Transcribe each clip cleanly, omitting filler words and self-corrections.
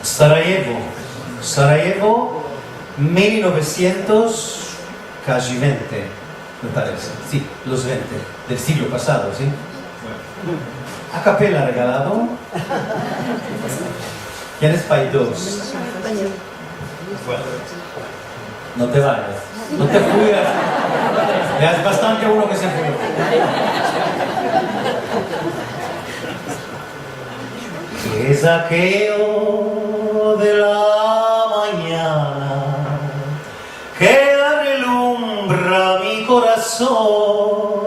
Sarajevo, Sarajevo, 1900, casi 20, me parece. Sí, los 20, del siglo pasado, ¿sí? A capella regalado. ¿Quién es Pai 2? No te vayas, no te fuyas. Ya es bastante uno que se fue. ¿Qué es aquello de la mañana que relumbra mi corazón?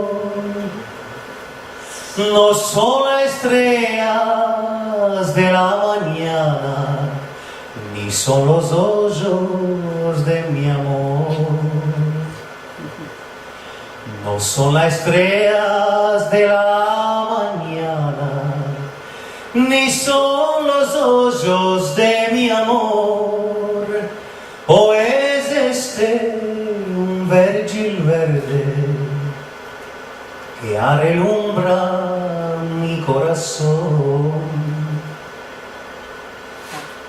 No son las estrellas de la mañana, ni son los hoyos de mi amor. No son las estrellas de la mañana, ni son los hoyos de mi amor. O es este un vergil verde que relumbra mi corazón.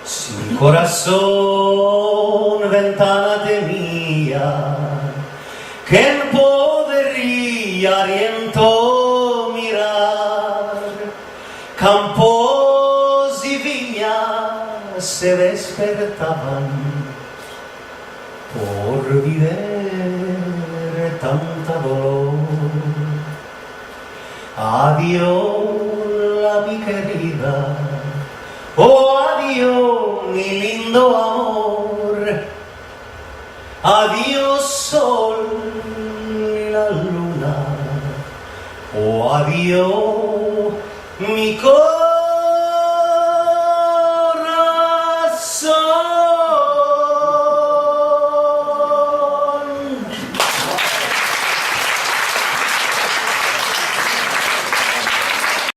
Si mi corazón ventana tenía, ¿quién podría aliento mirar? Campos y viñas se despertaban por vivir tanta dolor. Adiós, mi querida, oh adiós, mi lindo amor. Adiós, sol y la luna, oh adiós,